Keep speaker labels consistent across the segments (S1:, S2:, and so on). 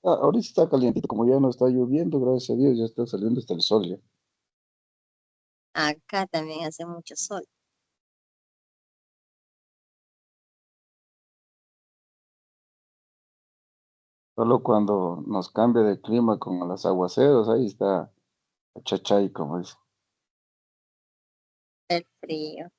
S1: Ahorita está calientito, como ya no está lloviendo, gracias a Dios, ya está saliendo hasta el sol ya.
S2: Acá también hace mucho sol.
S1: Solo cuando nos cambia de clima con los aguaceros, ahí está chachay, como dice.
S2: El frío.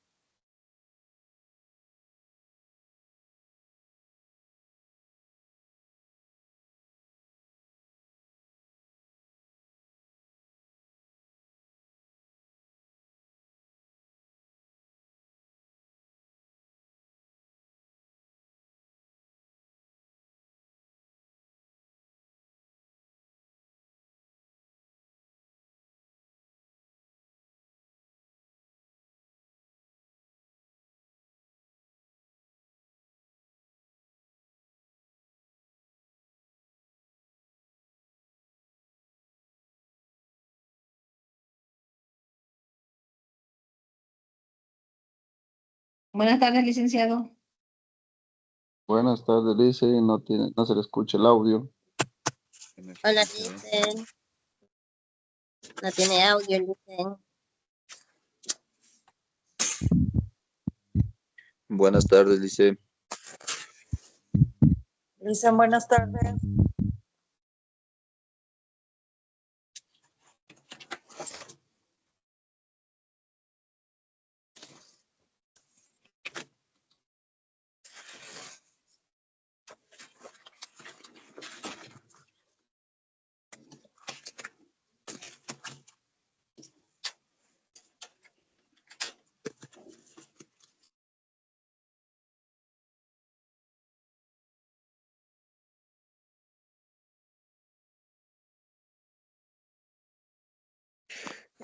S3: Buenas tardes, licenciado.
S1: Buenas tardes, dice, no se le escucha el audio.
S2: Hola, dicen. No tiene audio, dicen.
S4: Buenas tardes, dice.
S5: Dicen buenas tardes.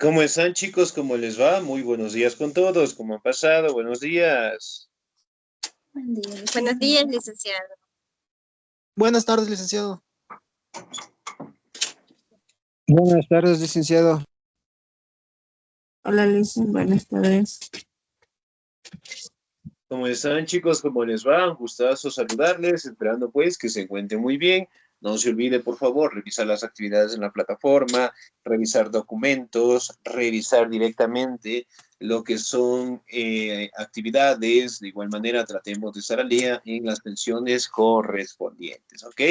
S6: ¿Cómo están, chicos? ¿Cómo les va? Muy buenos días con todos. ¿Cómo han pasado? Buenos días.
S3: Buen día,
S2: Buenos días, licenciado.
S7: Buenas tardes, licenciado.
S8: Buenas tardes, licenciado.
S5: Hola, Lizzy, buenas tardes.
S6: ¿Cómo están, chicos? ¿Cómo les va? Un gustazo saludarles, esperando pues que se encuentren muy bien. No se olvide, por favor, revisar las actividades en la plataforma, revisar documentos, revisar directamente lo que son actividades. De igual manera, tratemos de estar al día en las pensiones correspondientes, ¿ok?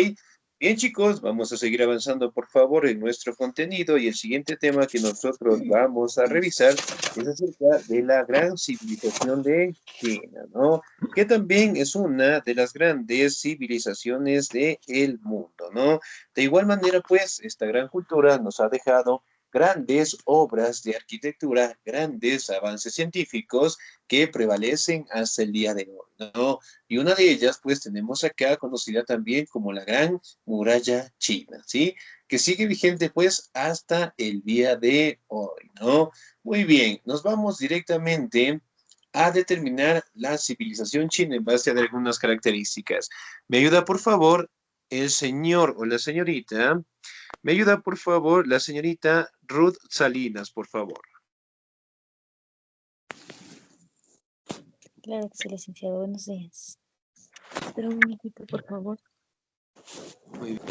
S6: Bien, chicos, vamos a seguir avanzando, por favor, en nuestro contenido y el siguiente tema que nosotros vamos a revisar es acerca de la gran civilización de China, ¿no? Que también es una de las grandes civilizaciones del mundo, ¿no? De igual manera, pues, esta gran cultura nos ha dejado grandes obras de arquitectura, grandes avances científicos que prevalecen hasta el día de hoy, ¿no? Y una de ellas, pues, tenemos acá conocida también como la Gran Muralla China, ¿sí? Que sigue vigente, pues, hasta el día de hoy, ¿no? Muy bien, nos vamos directamente a determinar la civilización china en base a algunas características. ¿Me ayuda, por favor, el señor o la señorita? ¿Me ayuda, por favor, la señorita Ruth Salinas, por favor?
S3: Claro que sí, licenciado. Buenos días. Espera un momentito, por favor.
S6: Muy bien.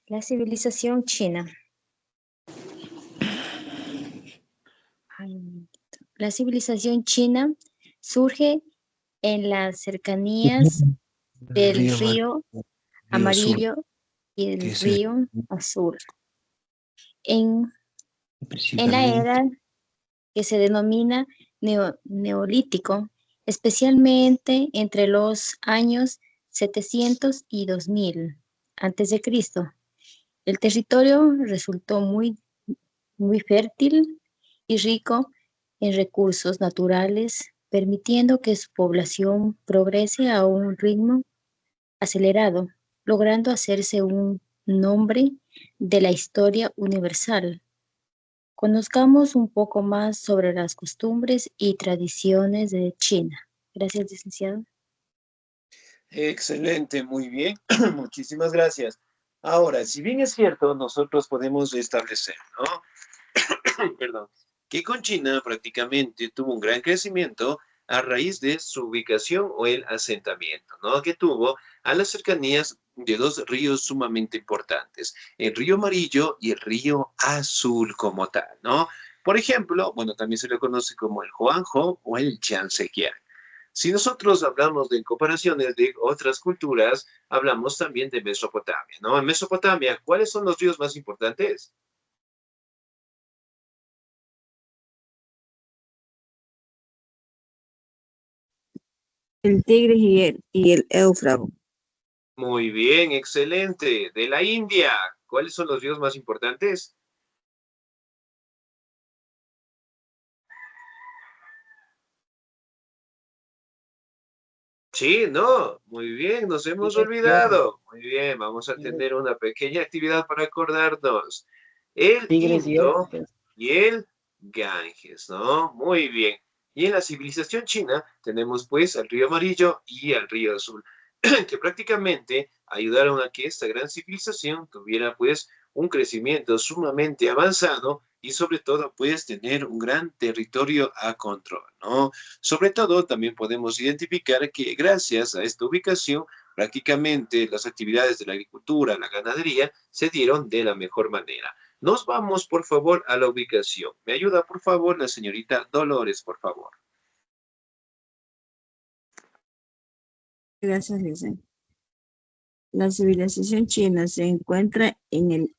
S3: La civilización china. La civilización china surge en las cercanías del río
S8: Azul,
S3: Amarillo y
S8: que
S3: el
S8: es
S3: río Azul. En la
S8: principalmente.
S3: era que se denomina neolítico, especialmente entre los años 700 y 2000 antes de Cristo. El territorio resultó muy fértil y rico en recursos naturales, permitiendo que su población progrese a un ritmo acelerado, logrando hacerse un nombre de la historia universal. Conozcamos un poco más sobre las costumbres y tradiciones de China. Gracias, licenciado.
S6: Excelente, muy bien. Muchísimas gracias. Ahora, si bien es cierto, nosotros podemos establecer, ¿no? perdón, que con China prácticamente tuvo un gran crecimiento a raíz de su ubicación o el asentamiento, ¿no? Que tuvo a las cercanías de dos ríos sumamente importantes, el río Amarillo y el río Azul como tal, ¿no? Por ejemplo, bueno, también se le conoce como el Huanghe o el Yangtze. Si nosotros hablamos de comparaciones de otras culturas, hablamos también de Mesopotamia, ¿no? En Mesopotamia, ¿cuáles son los ríos más importantes?
S5: El Tigris y el Éufrates.
S6: Muy bien, excelente. De la India, ¿cuáles son los ríos más importantes? Sí, no, muy bien, nos hemos olvidado. Muy bien, vamos a tener una pequeña actividad para acordarnos. El
S8: Tigres y
S6: Indo
S8: Éufrates.
S6: y el Ganges, ¿no? Muy bien. Y en la civilización china tenemos pues al río Amarillo y al río Azul, que prácticamente ayudaron a que esta gran civilización tuviera pues un crecimiento sumamente avanzado y sobre todo pues tener un gran territorio a control, ¿no? Sobre todo, también podemos identificar que gracias a esta ubicación, prácticamente las actividades de la agricultura, la ganadería, se dieron de la mejor manera. Nos vamos, por favor, a la ubicación. ¿Me ayuda, por favor, la señorita Dolores, por favor?
S5: Gracias, Lisa. La civilización china se encuentra en el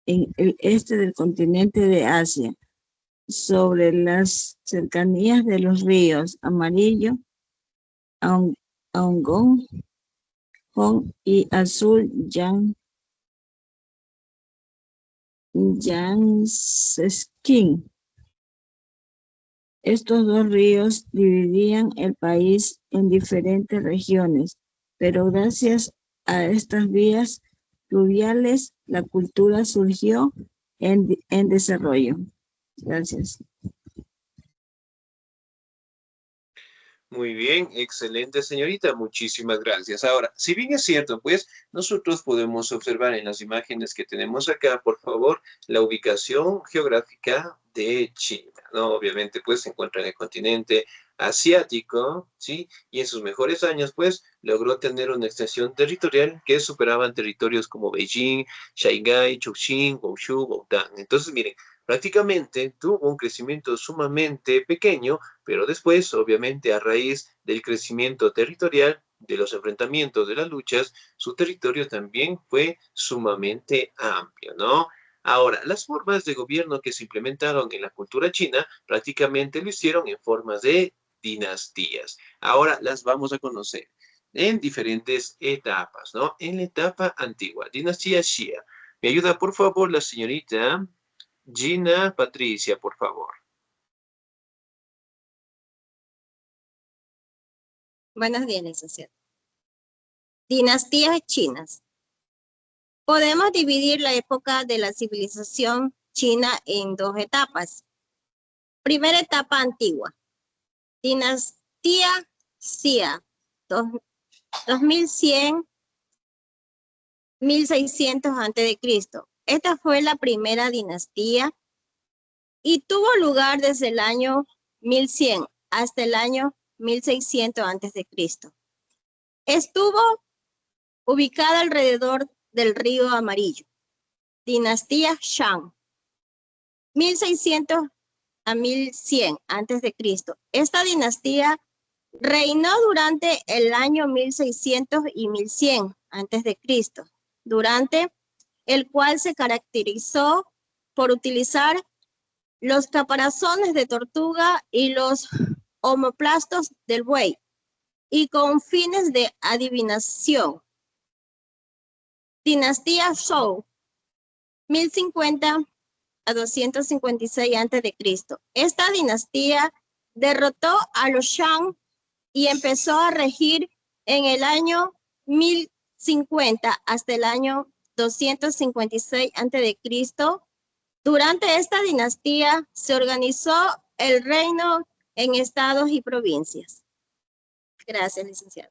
S5: este del continente de Asia, sobre las cercanías de los ríos Amarillo, Angong y Azul Yangtze. Estos dos ríos dividían el país en diferentes regiones, pero gracias a estas vías fluviales, la cultura surgió en desarrollo. Gracias.
S6: Muy bien, excelente señorita, muchísimas gracias. Ahora, si bien es cierto, pues nosotros podemos observar en las imágenes que tenemos acá, por favor, la ubicación geográfica de China, ¿no? Obviamente, pues se encuentra en el continente asiático, ¿sí? Y en sus mejores años, pues, logró tener una extensión territorial que superaban territorios como Beijing, Shanghái, Chongqing, Guangzhou, Guangdong. Entonces, miren, prácticamente tuvo un crecimiento sumamente pequeño, pero después, obviamente, a raíz del crecimiento territorial, de los enfrentamientos, de las luchas, su territorio también fue sumamente amplio, ¿no? Ahora, las formas de gobierno que se implementaron en la cultura china prácticamente lo hicieron en formas de dinastías. Ahora las vamos a conocer en diferentes etapas, ¿no? En la etapa antigua, dinastía Xia. ¿Me ayuda, por favor, la señorita Gina Patricia, por favor?
S2: Buenos días, licenciado. Dinastías chinas. Podemos dividir la época de la civilización china en dos etapas. Primera etapa antigua. Dinastía Xia, 2100, 1600 a.C. Esta fue la primera dinastía y tuvo lugar desde el año 1100 hasta el año 1600 a.C. Estuvo ubicada alrededor del río Amarillo. Dinastía Shang, 1600 a 1100 a.C. Esta dinastía reinó durante el año 1600 y 1100 a.C., durante el cual se caracterizó por utilizar los caparazones de tortuga y los omoplastos del buey, y con fines de adivinación. Dinastía Zhou, 1050 a 256 a.C. Esta dinastía derrotó a los Shang y empezó a regir en el año 1050 hasta el año 256 a.C. Durante esta dinastía se organizó el reino en estados y provincias. Gracias, licenciado.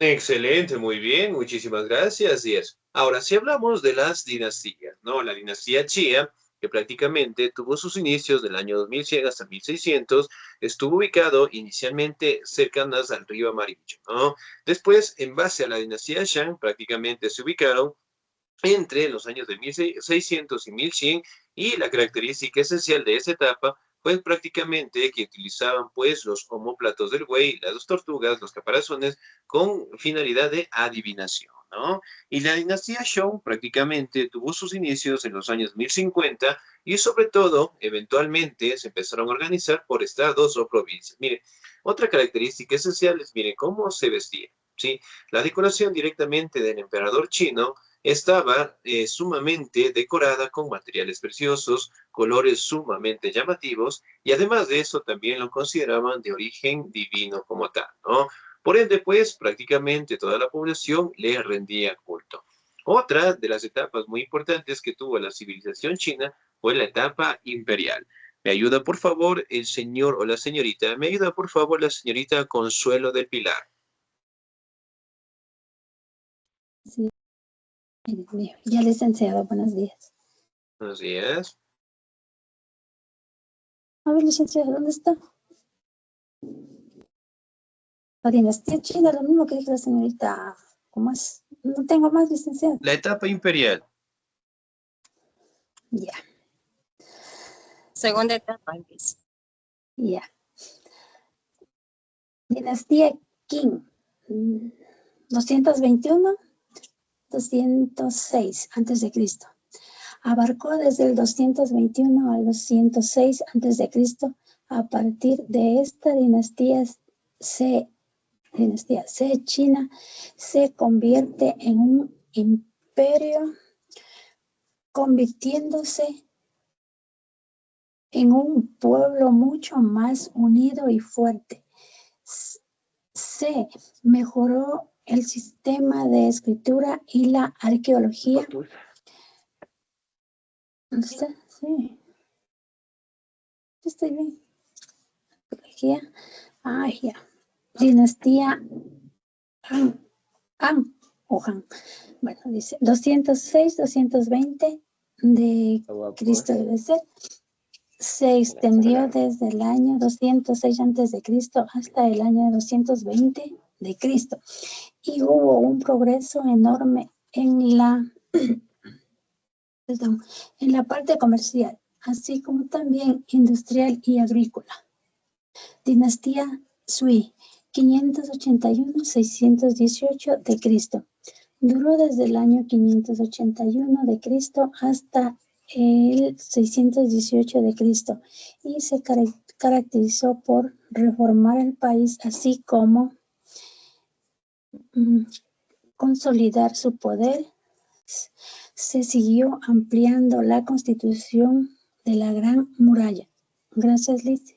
S6: Excelente, muy bien, muchísimas gracias, 10. Ahora, si hablamos de las dinastías, ¿no? La dinastía Xia, que prácticamente tuvo sus inicios del año 2100 hasta 1600, estuvo ubicado inicialmente cercanas al río Amarillo, ¿no? Después, en base a la dinastía Shang, prácticamente se ubicaron entre los años de 1600 y 1100, y la característica esencial de esa etapa fue prácticamente que utilizaban pues los omóplatos del buey, las dos tortugas, los caparazones, con finalidad de adivinación, ¿no? Y la dinastía Shou prácticamente tuvo sus inicios en los años 1050, y sobre todo, eventualmente, se empezaron a organizar por estados o provincias. Mire, otra característica esencial es, mire, cómo se vestía, ¿sí? La decoración directamente del emperador chino estaba sumamente decorada con materiales preciosos, colores sumamente llamativos, y además de eso también lo consideraban de origen divino como tal, ¿no? Por ende, pues prácticamente toda la población le rendía culto. Otra de las etapas muy importantes que tuvo la civilización china fue la etapa imperial. ¿Me ayuda por favor el señor o la señorita? ¿Me ayuda por favor la señorita Consuelo del Pilar?
S9: Sí, ay, Dios mío. Ya licenciado, buenos días.
S6: Buenos días.
S9: A ver, licenciado, ¿dónde está? La dinastía china, lo mismo que dijo la señorita. ¿Cómo es? No tengo más, licenciado.
S6: La etapa imperial.
S9: Ya,
S2: Segunda etapa, empieza.
S9: ya. Dinastía Qing. 221, 206 antes de Cristo. Abarcó desde el 221 al 206 antes de Cristo. A partir de esta dinastía C, China se convierte en un imperio, convirtiéndose en un pueblo mucho más unido y fuerte. Se mejoró el sistema de escritura y la arqueología. ¿Dónde está? Sí. Estoy bien. Arqueología. Ah, ya. Dinastía Han o Han. Bueno, dice 206, 220 de Cristo debe ser. Se extendió desde el año 206 antes de Cristo hasta el año 220 de Cristo. Y hubo un progreso enorme en la, en la parte comercial, así como también industrial y agrícola. Dinastía Sui, 581-618 de Cristo. Duró desde el año 581 de Cristo hasta el 618 de Cristo y se caracterizó por reformar el país, así como consolidar su poder. Se siguió ampliando la constitución de la Gran Muralla. Gracias, Liz.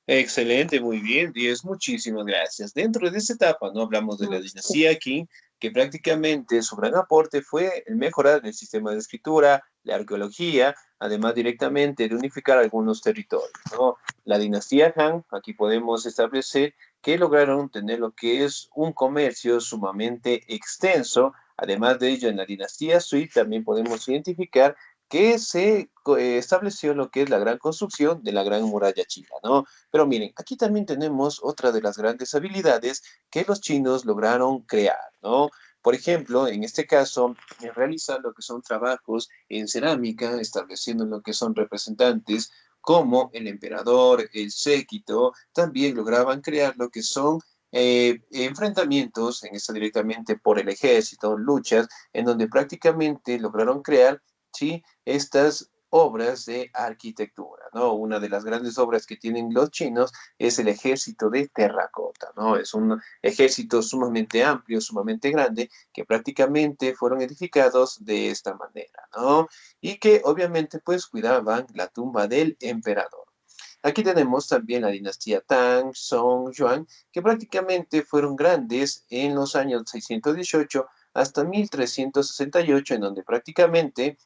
S6: Excelente, muy bien, 10, muchísimas gracias. Dentro de esta etapa, ¿no? Hablamos de la dinastía Qing, que prácticamente su gran aporte fue el mejorar el sistema de escritura, la arqueología, además directamente de unificar algunos territorios, ¿no? La dinastía Han, aquí podemos establecer que lograron tener lo que es un comercio sumamente extenso. Además de ello, en la dinastía Sui también podemos identificar que se estableció lo que es la gran construcción de la Gran Muralla China, ¿no? Pero miren, aquí también tenemos otra de las grandes habilidades que los chinos lograron crear, ¿no? Por ejemplo, en este caso, realizan lo que son trabajos en cerámica, estableciendo lo que son representantes como el emperador, el séquito, también lograban crear lo que son enfrentamientos, en esto directamente por el ejército, luchas, en donde prácticamente lograron crear, ¿sí?, estas obras de arquitectura, ¿no? Una de las grandes obras que tienen los chinos es el ejército de terracota, ¿no? Es un ejército sumamente amplio, sumamente grande, que prácticamente fueron edificados de esta manera, ¿no? Y que obviamente pues cuidaban la tumba del emperador. Aquí tenemos también la dinastía Tang, Song, Yuan, que prácticamente fueron grandes en los años 618 hasta 1368, en donde prácticamente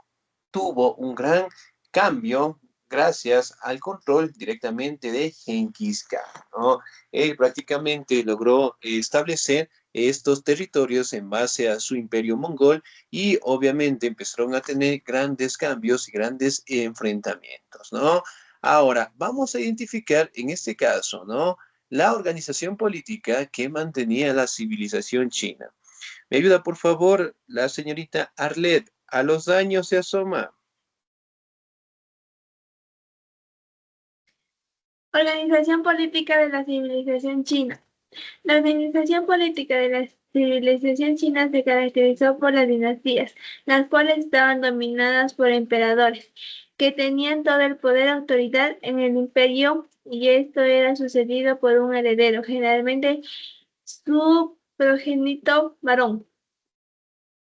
S6: tuvo un gran cambio, gracias al control directamente de Genghis Khan, ¿no? Él prácticamente logró establecer estos territorios en base a su imperio mongol y obviamente empezaron a tener grandes cambios y grandes enfrentamientos, ¿no? Ahora, vamos a identificar en este caso, ¿no? La organización política que mantenía la civilización china. ¿Me ayuda, por favor, la señorita Arlet? A los años se asoma.
S10: Organización política de la civilización china. La organización política de la civilización china se caracterizó por las dinastías, las cuales estaban dominadas por emperadores, que tenían todo el poder y autoridad en el imperio, y esto era sucedido por un heredero, generalmente su progenitor varón.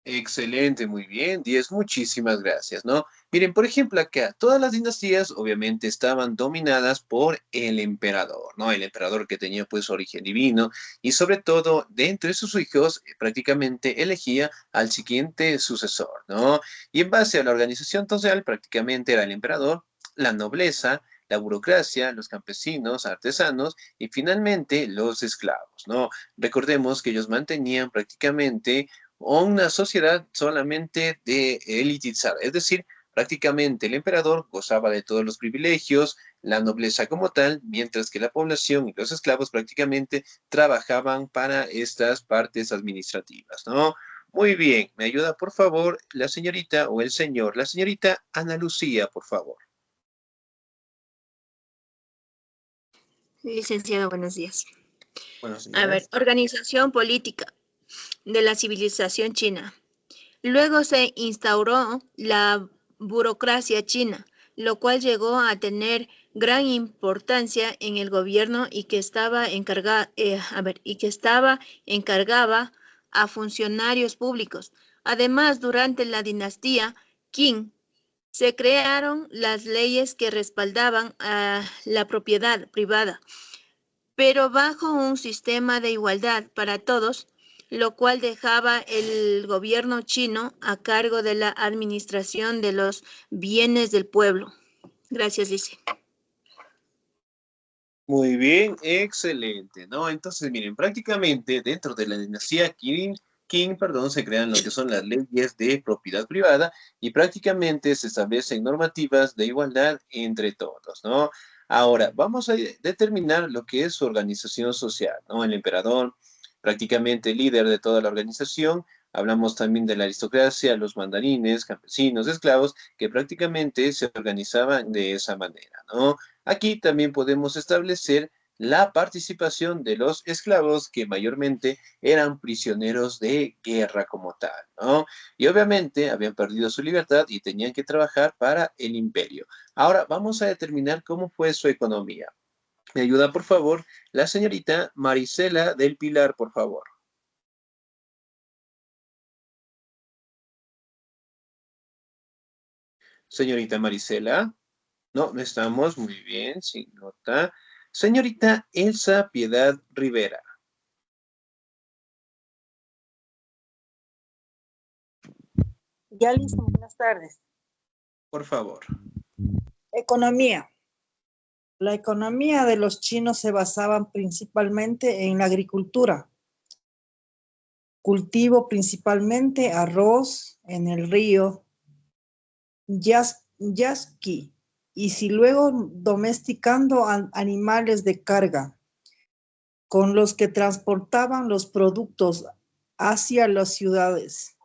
S6: Excelente, muy bien, 10, muchísimas gracias, ¿no? Miren, por ejemplo, acá, todas las dinastías obviamente estaban dominadas por el emperador, ¿no? El emperador que tenía pues origen divino y sobre todo, de entre sus hijos, prácticamente elegía al siguiente sucesor, ¿no? Y en base a la organización social, prácticamente era el emperador, la nobleza, la burocracia, los campesinos, artesanos y finalmente los esclavos, ¿no? Recordemos que ellos mantenían prácticamente o una sociedad solamente de elitizada, es decir, prácticamente el emperador gozaba de todos los privilegios, la nobleza como tal, mientras que la población y los esclavos prácticamente trabajaban para estas partes administrativas, ¿no? Muy bien, me ayuda por favor la señorita o el señor, la señorita Ana Lucía, por favor.
S2: Licenciado, buenos días.
S6: Buenos
S2: A ver,
S6: días.
S2: organización política de la civilización china. Luego se instauró la burocracia china, lo cual llegó a tener gran importancia en el gobierno y que estaba encargaba a funcionarios públicos. Además, durante la dinastía Qing, se crearon las leyes que respaldaban a la propiedad privada, pero bajo un sistema de igualdad para todos, lo cual dejaba el gobierno chino a cargo de la administración de los bienes del pueblo. Gracias, Lice.
S6: Muy bien, excelente, ¿no? Entonces, miren, prácticamente dentro de la dinastía Qing, se crean lo que son las leyes de propiedad privada y prácticamente se establecen normativas de igualdad entre todos, ¿no? Ahora, vamos a determinar lo que es su organización social, ¿no? El emperador, prácticamente líder de toda la organización. Hablamos también de la aristocracia, los mandarines, campesinos, esclavos, que prácticamente se organizaban de esa manera, ¿no? Aquí también podemos establecer la participación de los esclavos que mayormente eran prisioneros de guerra como tal, ¿no? Y obviamente habían perdido su libertad y tenían que trabajar para el imperio. Ahora vamos a determinar cómo fue su economía. ¿Me ayuda, por favor, la señorita Marisela del Pilar, por favor? Señorita Marisela. No, no estamos. Muy bien, sin nota. Señorita Elsa Piedad Rivera.
S11: Ya listo, buenas tardes.
S6: Por favor.
S11: Economía. La economía de los chinos se basaba principalmente en la agricultura. Cultivo principalmente arroz en el río Yasqui, y si luego domesticando animales de carga, con los que transportaban los productos hacia las ciudades.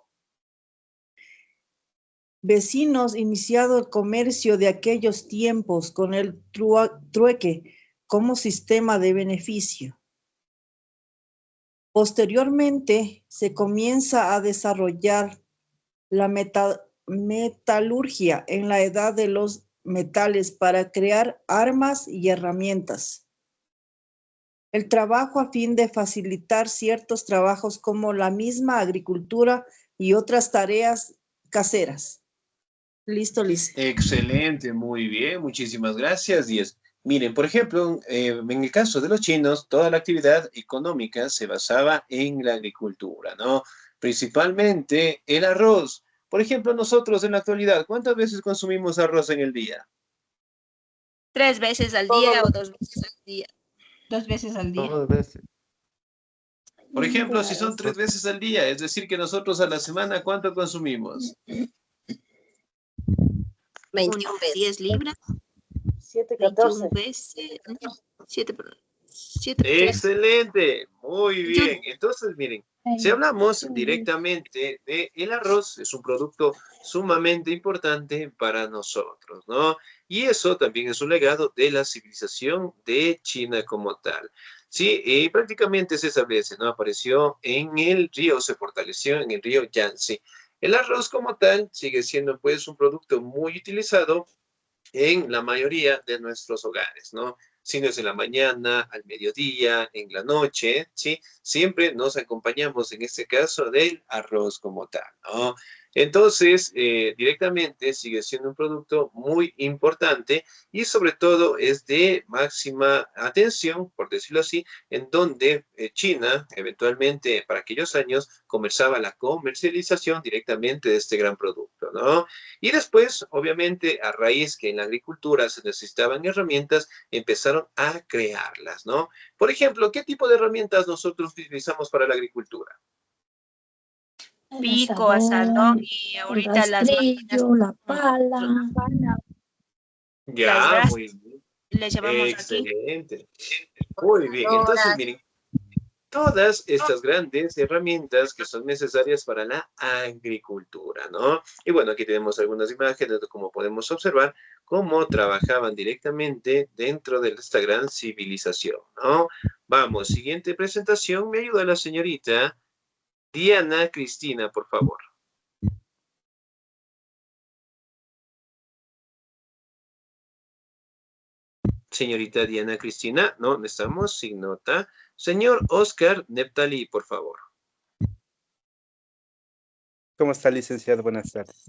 S11: Vecinos iniciado el comercio de aquellos tiempos con el trueque como sistema de beneficio. Posteriormente se comienza a desarrollar la metalurgia en la edad de los metales para crear armas y herramientas. El trabajo a fin de facilitar ciertos trabajos como la misma agricultura y otras tareas caseras. Listo, Lice.
S6: Excelente, muy bien, muchísimas gracias, 10. Miren, por ejemplo, en el caso de los chinos, toda la actividad económica se basaba en la agricultura, ¿no? Principalmente el arroz. Por ejemplo, nosotros en la actualidad, ¿cuántas veces consumimos arroz en el día?
S2: 3 veces al día o 2 veces al día.
S12: 2 veces al día.
S1: 2 veces.
S6: Por ejemplo, si son 3 veces al día, es decir, que nosotros a la semana, ¿cuánto consumimos?
S2: 21 veces 10 libras.
S5: 7,
S2: 21 veces. No, 7 por 7.
S6: Excelente, muy bien. Entonces, miren, si hablamos directamente de el arroz, es un producto sumamente importante para nosotros, ¿no? Y eso también es un legado de la civilización de China como tal. Sí, y prácticamente se establece, ¿no? Apareció en el río, se fortaleció en el río Yangtze. El arroz como tal sigue siendo pues un producto muy utilizado en la mayoría de nuestros hogares, ¿no? Si no es en la mañana, al mediodía, en la noche, ¿sí? Siempre nos acompañamos en este caso del arroz como tal, ¿no? Entonces, directamente sigue siendo un producto muy importante y sobre todo es de máxima atención, por decirlo así, en donde China, eventualmente para aquellos años, comenzaba la comercialización directamente de este gran producto, ¿no? Y después, obviamente, a raíz que en la agricultura se necesitaban herramientas, empezaron a crearlas, ¿no? Por ejemplo, ¿qué tipo de herramientas nosotros utilizamos para la agricultura?
S2: Pico, asadón y ahorita las máquinas.
S9: La pala.
S6: Ya, muy bien.
S2: Le llamamos
S6: Excelente. Muy bien. Entonces, miren, todas estas grandes herramientas que son necesarias para la agricultura, ¿no? Y bueno, aquí tenemos algunas imágenes de cómo podemos observar cómo trabajaban directamente dentro de esta gran civilización, ¿no? Vamos, siguiente presentación. Me ayuda la señorita Diana Cristina, por favor. Señorita Diana Cristina, no estamos sin nota. Señor Oscar Neptali, por favor.
S13: ¿Cómo está, licenciado? Buenas tardes.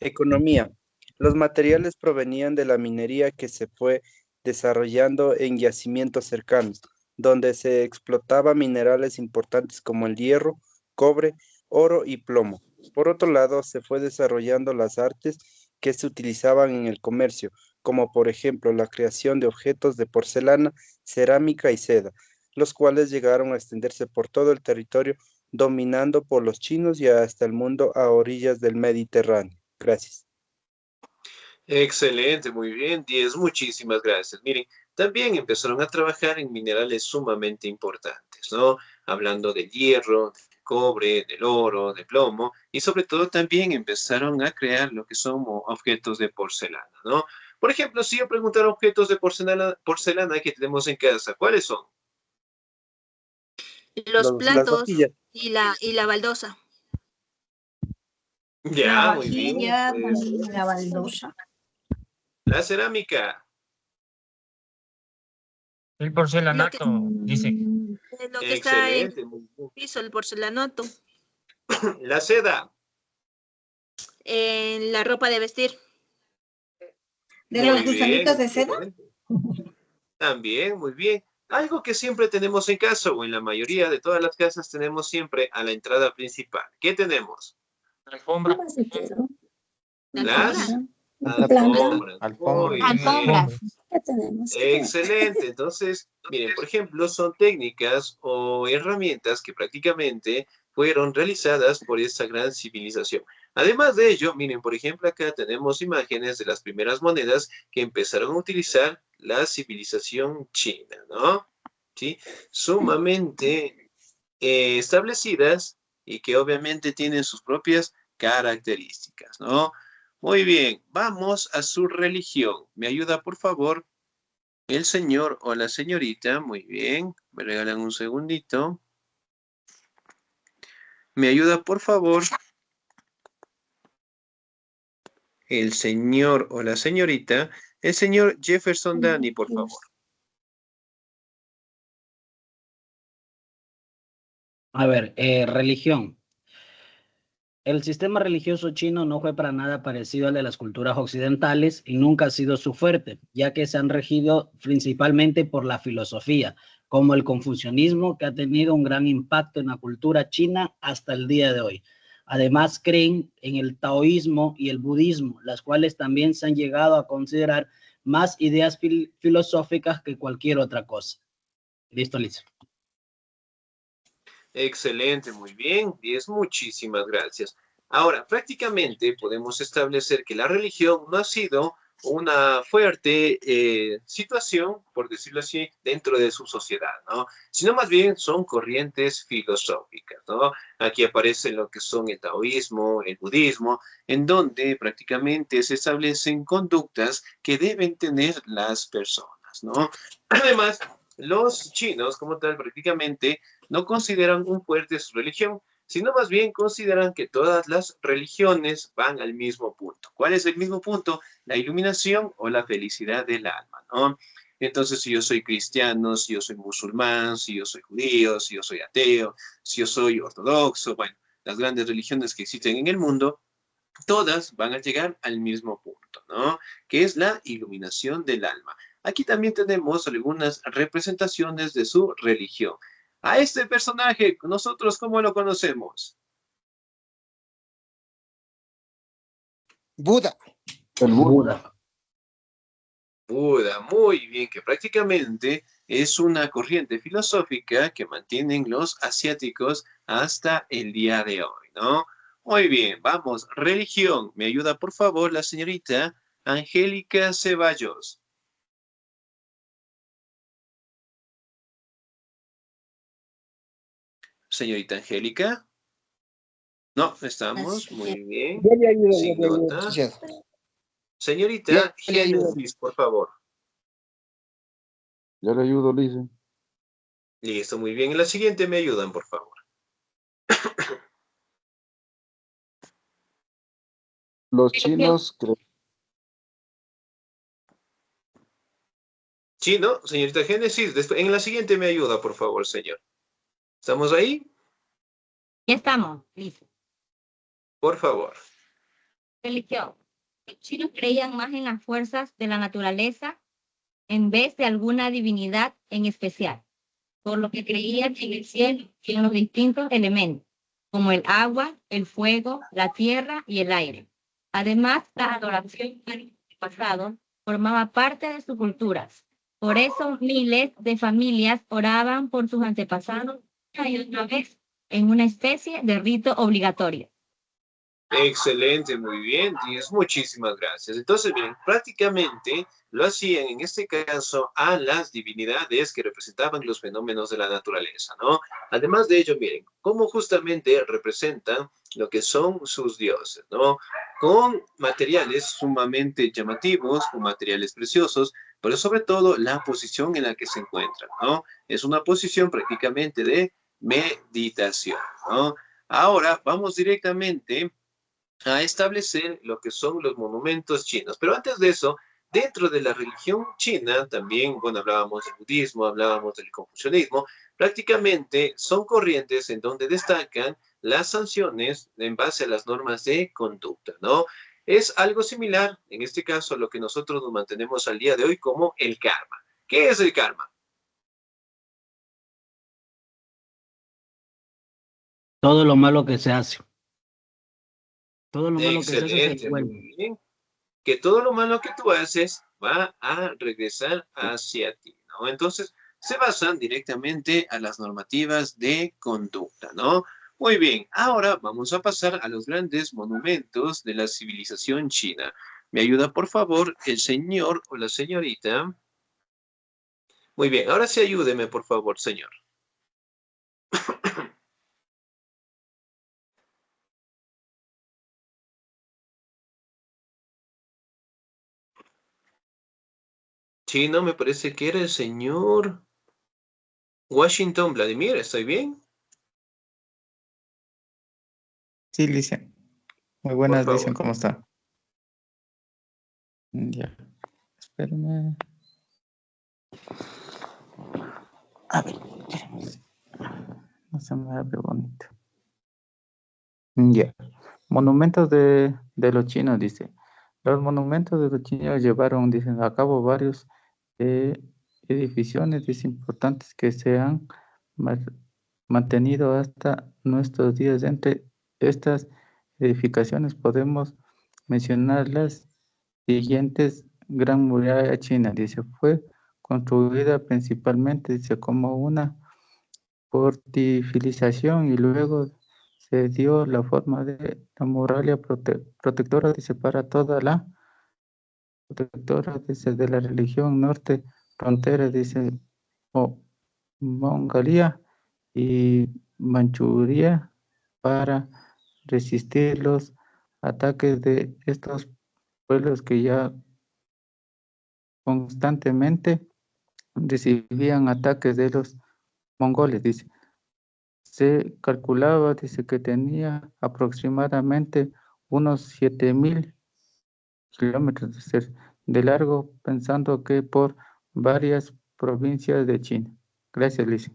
S13: Economía. Los materiales provenían de la minería que se fue desarrollando en yacimientos cercanos, donde se explotaba minerales importantes como el hierro, cobre, oro y plomo. Por otro lado, se fue desarrollando las artes que se utilizaban en el comercio, como por ejemplo la creación de objetos de porcelana, cerámica y seda, los cuales llegaron a extenderse por todo el territorio, dominando por los chinos y hasta el mundo a orillas del Mediterráneo. Gracias.
S6: Excelente, muy bien, 10, muchísimas gracias. Miren, también empezaron a trabajar en minerales sumamente importantes, ¿no? Hablando del hierro, del cobre, del oro, del plomo, y sobre todo también empezaron a crear lo que son objetos de porcelana, ¿no? Por ejemplo, si yo preguntara objetos de porcelana que tenemos en casa, ¿cuáles son?
S2: Los platos y la baldosa.
S6: Ya, muy bien.
S12: La baldosa.
S6: La cerámica.
S14: El porcelanato, dice.
S2: Lo que está en
S6: Excelente, muy bien.
S2: el piso, el porcelanato.
S6: La seda.
S2: En la ropa de vestir.
S12: ¿De los gusanitos de seda?
S6: También, muy bien. Algo que siempre tenemos en casa, o en la mayoría de todas las casas tenemos siempre a la entrada principal. ¿Qué tenemos?
S14: Alfombra.
S6: Las alfombras.
S9: Ya tenemos.
S6: Excelente. Entonces, miren, por ejemplo, son técnicas o herramientas que prácticamente fueron realizadas por esta gran civilización. Además de ello, miren, por ejemplo, acá tenemos imágenes de las primeras monedas que empezaron a utilizar la civilización china, ¿no? ¿Sí? Sumamente establecidas y que obviamente tienen sus propias características, ¿no? Muy bien, vamos a su religión. ¿Me ayuda, por favor, el señor o la señorita? Muy bien, me regalan un segundito. ¿Me ayuda, por favor, el señor o la señorita? El señor Jefferson Dani, por favor.
S15: A ver, religión. El sistema religioso chino no fue para nada parecido al de las culturas occidentales y nunca ha sido su fuerte, ya que se han regido principalmente por la filosofía, como el confucianismo, que ha tenido un gran impacto en la cultura china hasta el día de hoy. Además, creen en el taoísmo y el budismo, las cuales también se han llegado a considerar más ideas filosóficas que cualquier otra cosa. Listo, Liz.
S6: Excelente, muy bien. 10, muchísimas gracias. Ahora, prácticamente podemos establecer que la religión no ha sido una fuerte situación, por decirlo así, dentro de su sociedad, ¿no? Sino más bien son corrientes filosóficas, ¿no? Aquí aparece lo que son el taoísmo, el budismo, en donde prácticamente se establecen conductas que deben tener las personas, ¿no? Además, los chinos, como tal, prácticamente no consideran un fuerte su religión, sino más bien consideran que todas las religiones van al mismo punto. ¿Cuál es el mismo punto? La iluminación o la felicidad del alma, ¿no? Entonces, si yo soy cristiano, si yo soy musulmán, si yo soy judío, si yo soy ateo, si yo soy ortodoxo, bueno, las grandes religiones que existen en el mundo, todas van a llegar al mismo punto, ¿no? Que es la iluminación del alma. Aquí también tenemos algunas representaciones de su religión. A este personaje, ¿nosotros cómo lo conocemos?
S7: Buda.
S1: El Buda.
S6: Buda, muy bien, que prácticamente es una corriente filosófica que mantienen los asiáticos hasta el día de hoy, ¿no? Muy bien, vamos, religión. ¿Me ayuda, por favor, la señorita Angélica Ceballos? Señorita Angélica. No, estamos, muy bien.
S8: Yo le ayudo,
S6: Sin nota.
S8: licenciado.
S6: Señorita Génesis, por favor.
S1: Yo le ayudo, Lice.
S6: Listo, muy bien. En la siguiente me ayudan, por favor.
S1: Los chinos
S6: Chino, señorita Génesis. Después, en la siguiente me ayuda, por favor, señor. ¿Estamos ahí?
S16: Ya estamos, listo.
S6: Por favor.
S16: Religión. Los chinos creían más en las fuerzas de la naturaleza en vez de alguna divinidad en especial, por lo que creían en el cielo y en los distintos elementos, como el agua, el fuego, la tierra y el aire. Además, la adoración al pasado formaba parte de sus culturas. Por eso, miles de familias oraban por sus antepasados una y otra vez en una especie de rito obligatorio.
S6: Excelente, muy bien, 10, muchísimas gracias. Entonces, bien, prácticamente lo hacían en este caso a las divinidades que representaban los fenómenos de la naturaleza, ¿no? Además de ello, miren, cómo justamente representan lo que son sus dioses, ¿no? Con materiales sumamente llamativos, con materiales preciosos, pero sobre todo la posición en la que se encuentran, ¿no? Es una posición prácticamente de meditación, ¿no? Ahora vamos directamente a establecer lo que son los monumentos chinos. Pero antes de eso, dentro de la religión china, también, bueno, hablábamos del budismo, hablábamos del confucianismo, prácticamente son corrientes en donde destacan las sanciones en base a las normas de conducta, ¿no? Es algo similar, en este caso, a lo que nosotros nos mantenemos al día de hoy como el karma. ¿Qué es el karma?
S15: Todo lo malo que se hace. Todo lo malo que se hace se
S6: Excelente,
S15: devuelve.
S6: muy bien. Que todo lo malo que tú haces va a regresar hacia ti, ¿no? Entonces, se basan directamente a las normativas de conducta, ¿no? Muy bien, ahora vamos a pasar a los grandes monumentos de la civilización china. ¿Me ayuda, por favor, el señor o la señorita? Muy bien, ahora sí ayúdeme, por favor, señor. Chino, me parece que era el señor Washington Vladimir, ¿estoy bien?
S17: Sí, Lice. Muy
S6: Por
S17: buenas,
S6: favor.
S17: Lice, ¿cómo está? Ya. Espérame. A ver, espérame. No se me abre bonito. Ya. Monumentos de los chinos, dice. Los monumentos de los chinos llevaron, dicen, a cabo varios edificaciones importantes que se han mantenido hasta nuestros días. Entre estas edificaciones podemos mencionar las siguientes Gran Muralla China, dice, fue construida principalmente, dice, como una fortificación y luego se dio la forma de la muralla protectora, dice, para toda la protectora, dice, de la religión norte, frontera, dice, Mongolia y Manchuria para resistir los ataques de estos pueblos que ya constantemente recibían ataques de los mongoles, dice. Se calculaba, dice, que tenía aproximadamente unos 7.000 kilómetros de largo, pensando que por varias provincias de China. Gracias, Lice.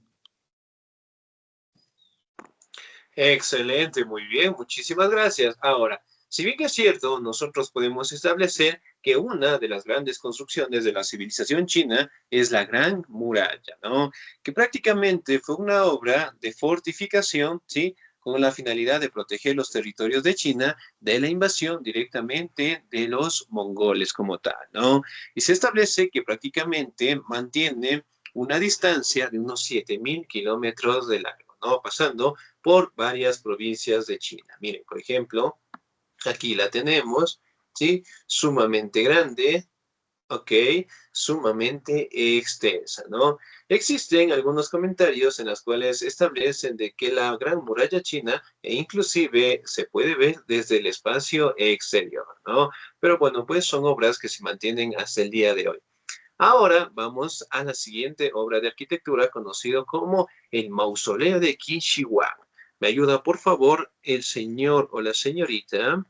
S6: Excelente, muy bien, muchísimas gracias. Ahora, si bien es cierto, nosotros podemos establecer que una de las grandes construcciones de la civilización china es la Gran Muralla, ¿no? Que prácticamente fue una obra de fortificación, ¿sí? Con la finalidad de proteger los territorios de China de la invasión directamente de los mongoles como tal, ¿no? Y se establece que prácticamente mantiene una distancia de unos 7.000 kilómetros de largo, ¿no? Pasando por varias provincias de China. Miren, por ejemplo, aquí la tenemos, ¿sí? Sumamente grande, ok, sumamente extensa, ¿no? Existen algunos comentarios en los cuales establecen de que la Gran Muralla China inclusive se puede ver desde el espacio exterior, ¿no? Pero bueno, pues son obras que se mantienen hasta el día de hoy. Ahora vamos a la siguiente obra de arquitectura conocido como el Mausoleo de Qin Shi Huang. ¿Me ayuda, por favor, el señor o la señorita?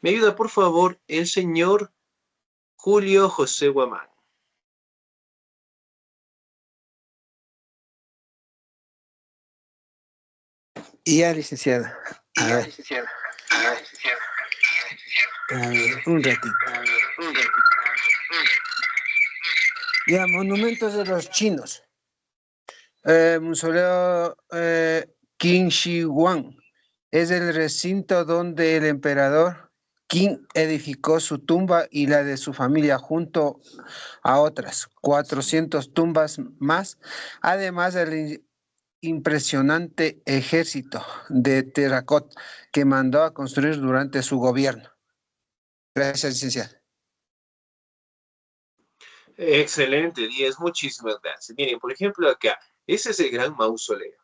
S6: ¿Me ayuda, por favor, el señor Julio José Guamán?
S8: Ya, licenciado. A ver, un ratito. Ya, monumentos de los chinos. Mausoleo Qin Shi Huang es el recinto donde el emperador Qin edificó su tumba y la de su familia junto a otras 400 tumbas más, además del impresionante ejército de terracota que mandó a construir durante su gobierno. Gracias, licenciado.
S6: Excelente, 10, muchísimas gracias. Miren, por ejemplo, acá, ese es el gran mausoleo,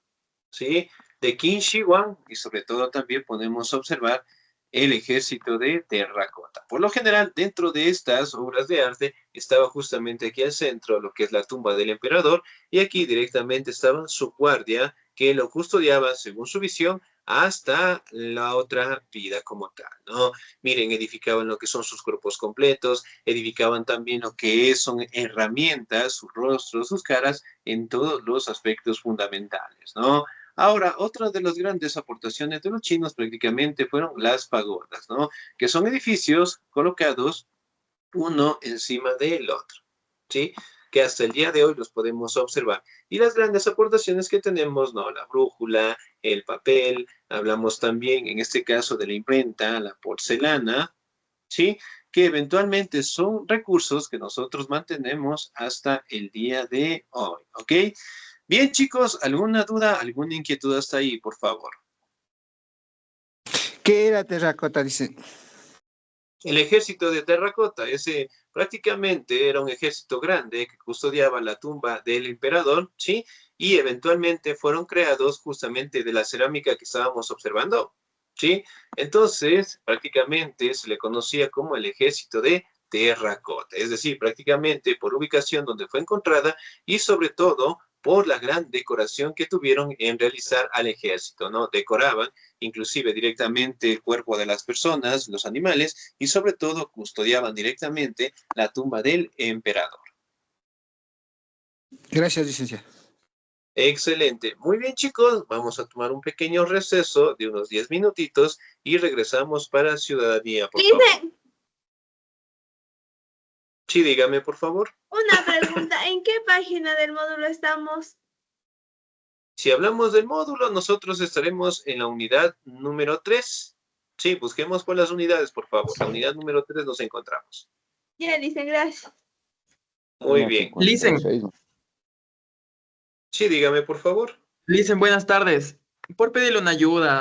S6: ¿sí? De Qin Shi Huang, y sobre todo también podemos observar el ejército de terracota. Por lo general, dentro de estas obras de arte estaba justamente aquí al centro lo que es la tumba del emperador, y aquí directamente estaba su guardia que lo custodiaba según su visión hasta la otra vida como tal, ¿no? Miren, edificaban lo que son sus cuerpos completos, edificaban también lo que son herramientas, sus rostros, sus caras, en todos los aspectos fundamentales, ¿no? Ahora, otra de las grandes aportaciones de los chinos prácticamente fueron las pagodas, ¿no? Que son edificios colocados uno encima del otro, ¿sí? Que hasta el día de hoy los podemos observar. Y las grandes aportaciones que tenemos, ¿no? La brújula, el papel, hablamos también en este caso de la imprenta, la porcelana, ¿sí? Que eventualmente son recursos que nosotros mantenemos hasta el día de hoy, ¿ok? Bien, chicos, ¿alguna duda, alguna inquietud hasta ahí, por favor?
S8: ¿Qué era terracota, dice?
S6: El ejército de terracota, ese prácticamente era un ejército grande que custodiaba la tumba del emperador, ¿sí? Y eventualmente fueron creados justamente de la cerámica que estábamos observando, ¿sí? Entonces, prácticamente se le conocía como el ejército de terracota, es decir, prácticamente por ubicación donde fue encontrada y sobre todo por la gran decoración que tuvieron en realizar al ejército, ¿no? Decoraban inclusive directamente el cuerpo de las personas, los animales, y sobre todo custodiaban directamente la tumba del emperador.
S8: Gracias, licenciado.
S6: Excelente. Muy bien, chicos, vamos a tomar un pequeño receso de unos 10 minutitos y regresamos para Ciudadanía, por favor. Sí, dígame, por favor.
S10: Una pregunta, ¿en qué página del módulo estamos?
S6: Si hablamos del módulo, nosotros estaremos en la unidad número 3. Sí, busquemos por las unidades, por favor. La unidad número 3 nos encontramos.
S10: Ya, dicen gracias.
S6: Muy bien.
S7: Licen,
S6: Sí, dígame, por favor.
S7: Licen, buenas tardes. Por pedirle una ayuda